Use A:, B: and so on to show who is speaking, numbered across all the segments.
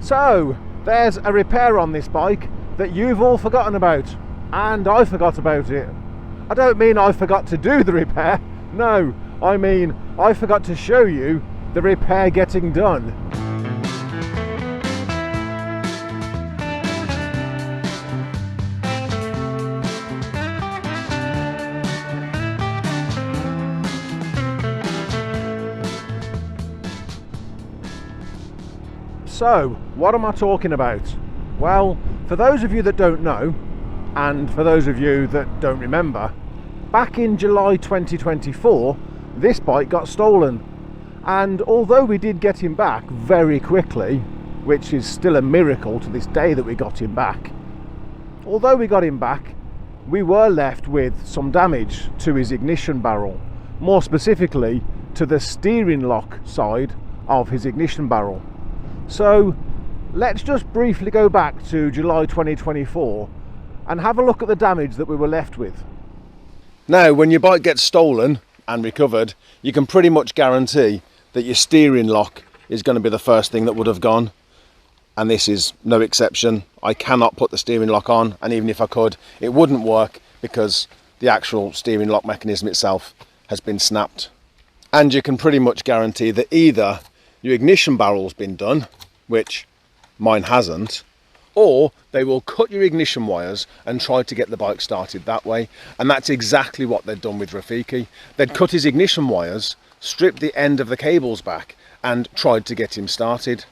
A: So, there's a repair on this bike that you've all forgotten about, and I forgot about it. I don't mean I forgot to do the repair, no, I mean I forgot to show you the repair getting done. So, what am I talking about? Well, for those of you that don't know, and for those of you that don't remember, back in July 2024, this bike got stolen. And although we did get him back very quickly, which is still a miracle to this day that we got him back, although we got him back, we were left with some damage to his ignition barrel, more specifically to the steering lock side of his ignition barrel. So let's just briefly go back to July 2024 and have a look at the damage that we were left with.
B: Now, when your bike gets stolen and recovered, you can pretty much guarantee that your steering lock is going to be the first thing that would have gone. And this is no exception. I cannot put the steering lock on, and even if I could, it wouldn't work because the actual steering lock mechanism itself has been snapped. And you can pretty much guarantee that either your ignition barrel's been done, which mine hasn't, or they will cut your ignition wires and try to get the bike started that way. And that's exactly what they'd done with Rafiki. They'd cut his ignition wires, stripped the end of the cables back, and tried to get him started.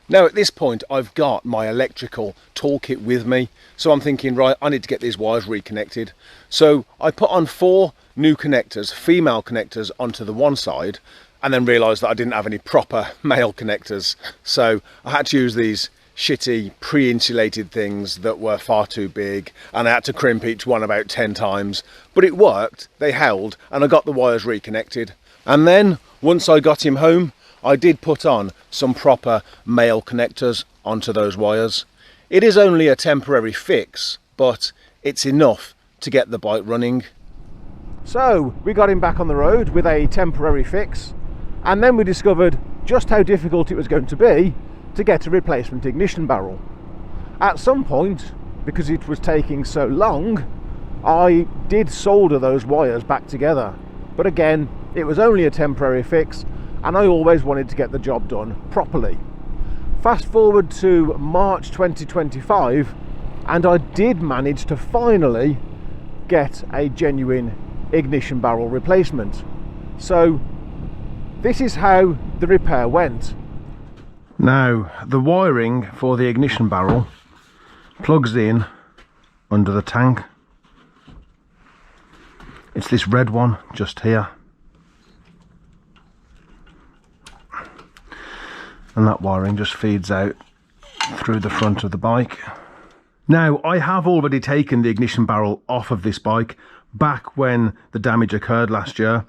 B: Now at this point I've got my electrical toolkit with me, so I'm thinking, right, I need to get these wires reconnected. So I put on 4 new connectors, female connectors, onto the one side, and then realised that I didn't have any proper male connectors. So I had to use these shitty pre-insulated things that were far too big, and I had to crimp each one about 10 times. But it worked, they held, and I got the wires reconnected. And then, once I got him home, I did put on some proper male connectors onto those wires. It is only a temporary fix, but it's enough to get the bike running.
A: So, we got him back on the road with a temporary fix, and then we discovered just how difficult it was going to be to get a replacement ignition barrel. At some point, because it was taking so long, I did solder those wires back together. But again, it was only a temporary fix, and I always wanted to get the job done properly. Fast forward to March 2025, and I did manage to finally get a genuine ignition barrel replacement. So this is how the repair went.
B: Now, the wiring for the ignition barrel plugs in under the tank. It's this red one just here. And that wiring just feeds out through the front of the bike. Now, I have already taken the ignition barrel off of this bike back when the damage occurred last year,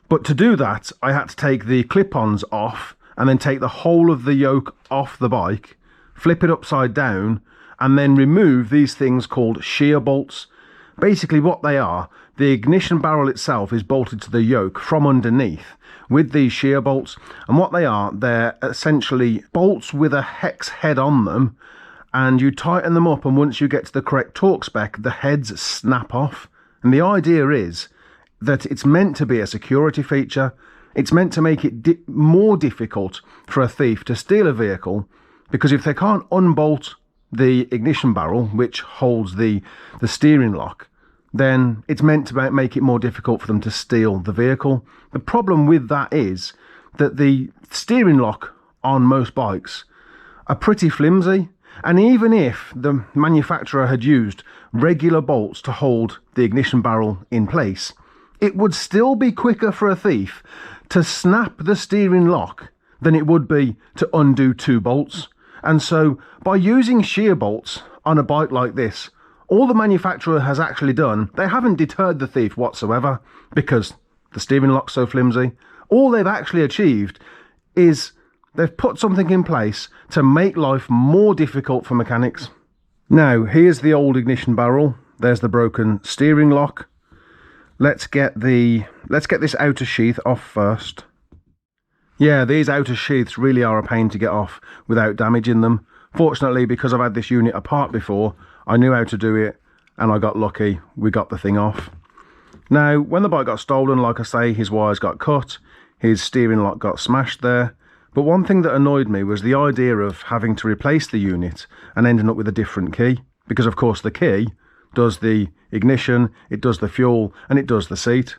B: but to do that I had to take the clip-ons off and then take the whole of the yoke off the bike, flip it upside down, and then remove these things called shear bolts. Basically what they are, the ignition barrel itself is bolted to the yoke from underneath with these shear bolts, and what they are, they're essentially bolts with a hex head on them, and you tighten them up, and once you get to the correct torque spec, the heads snap off. And the idea is that it's meant to be a security feature. It's meant to make it more difficult for a thief to steal a vehicle, because if they can't unbolt the ignition barrel, which holds the steering lock, then it's meant to make it more difficult for them to steal the vehicle. The problem with that is that the steering lock on most bikes are pretty flimsy, and even if the manufacturer had used regular bolts to hold the ignition barrel in place, it would still be quicker for a thief to snap the steering lock than it would be to undo 2 bolts. And so by using shear bolts on a bike like this, all the manufacturer has actually done, they haven't deterred the thief whatsoever, because the steering lock's so flimsy. All they've actually achieved is they've put something in place to make life more difficult for mechanics. Now, here's the old ignition barrel. There's the broken steering lock. Let's get this outer sheath off first. Yeah, these outer sheaths really are a pain to get off without damaging them. Fortunately, because I've had this unit apart before, I knew how to do it, and I got lucky. We got the thing off. Now, when the bike got stolen, like I say, his wires got cut, his steering lock got smashed there. But one thing that annoyed me was the idea of having to replace the unit and ending up with a different key. Because of course the key does the ignition, it does the fuel, and it does the seat.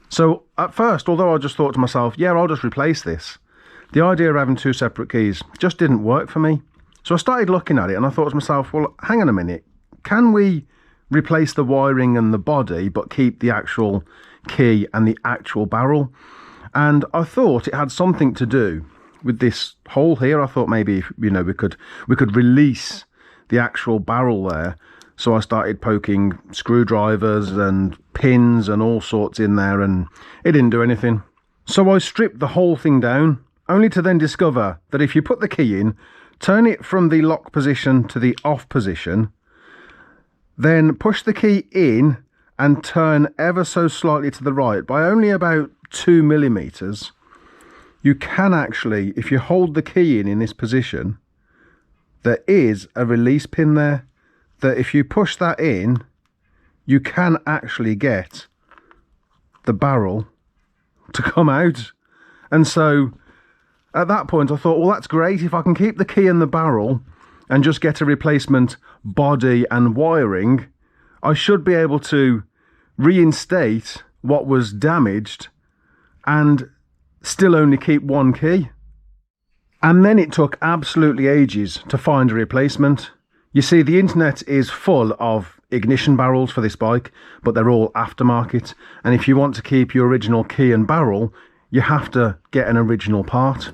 B: So at first, although I just thought to myself, yeah, I'll just replace this, the idea of having two separate keys just didn't work for me. So I started looking at it and I thought to myself, well, hang on a minute, can we replace the wiring and the body but keep the actual key and the actual barrel? And I thought it had something to do with this hole here. I thought maybe, you know, we could release the actual barrel there. So I started poking screwdrivers and pins and all sorts in there, and it didn't do anything. So I stripped the whole thing down, only to then discover that if you put the key in, turn it from the lock position to the off position, then push the key in and turn ever so slightly to the right by only about 2 millimeters, you can actually, if you hold the key in this position, there is a release pin there that if you push that in, you can actually get the barrel to come out. And so at that point I thought, well, that's great. If I can keep the key in the barrel and just get a replacement body and wiring, I should be able to reinstate what was damaged and still only keep one key. And then it took absolutely ages to find a replacement. You see, the internet is full of ignition barrels for this bike, but they're all aftermarket. And if you want to keep your original key and barrel, you have to get an original part.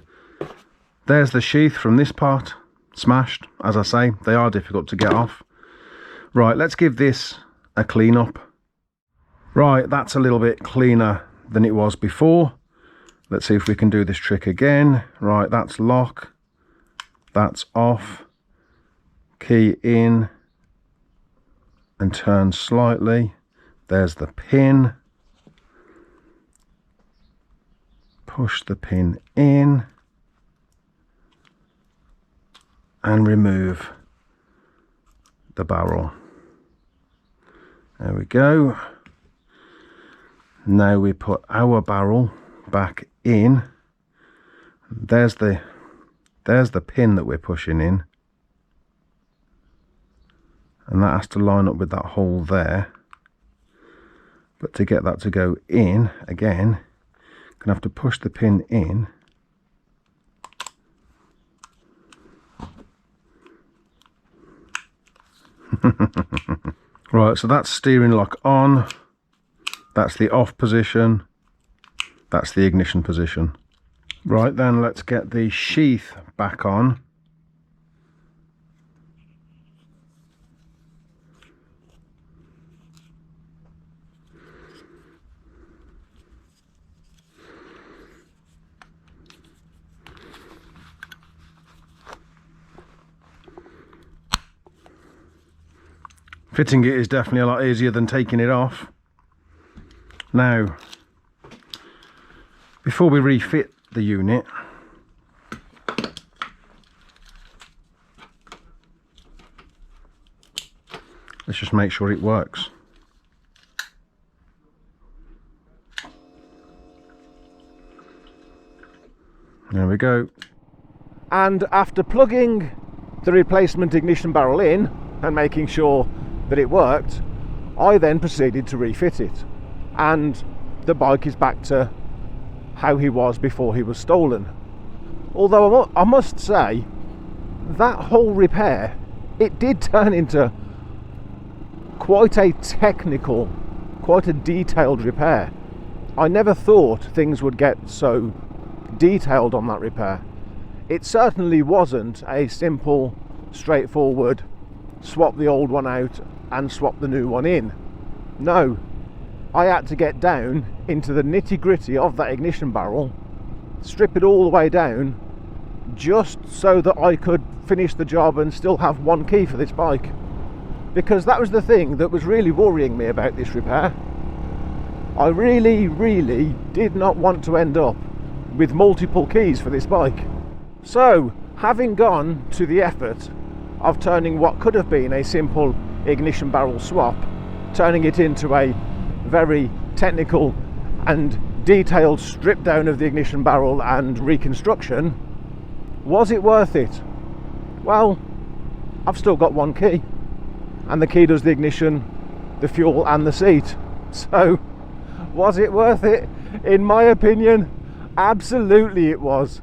B: There's the sheath from this part, smashed. As I say, they are difficult to get off. Right, let's give this a clean up. Right, that's a little bit cleaner than it was before. Let's see if we can do this trick again. Right, that's lock, that's off, key in and turn slightly. There's the pin. Push the pin in and remove the barrel. There we go. Now we put our barrel back in. There's the pin that we're pushing in, and that has to line up with that hole there. But to get that to go in again, gonna have to push the pin in right, so that's steering lock on, that's the off position, that's the ignition position. Right, then let's get the sheath back on. Fitting it is definitely a lot easier than taking it off. Now, before we refit the unit, let's just make sure it works. There we go.
A: And after plugging the replacement ignition barrel in and making sure that it worked, I then proceeded to refit it, and the bike is back to how he was before he was stolen. Although I must say, that whole repair, it did turn into quite a technical, quite a detailed repair. I never thought things would get so detailed on that repair. It certainly wasn't a simple, straightforward swap the old one out and swap the new one in. No, I had to get down into the nitty-gritty of that ignition barrel, strip it all the way down, just so that I could finish the job and still have one key for this bike. Because that was the thing that was really worrying me about this repair. I really did not want to end up with multiple keys for this bike. So, having gone to the effort of turning what could have been a simple ignition barrel swap, turning it into a very technical and detailed strip down of the ignition barrel and reconstruction, was it worth it? Well, I've still got one key, and the key does the ignition, the fuel and the seat. So was it worth it? In my opinion, absolutely it was.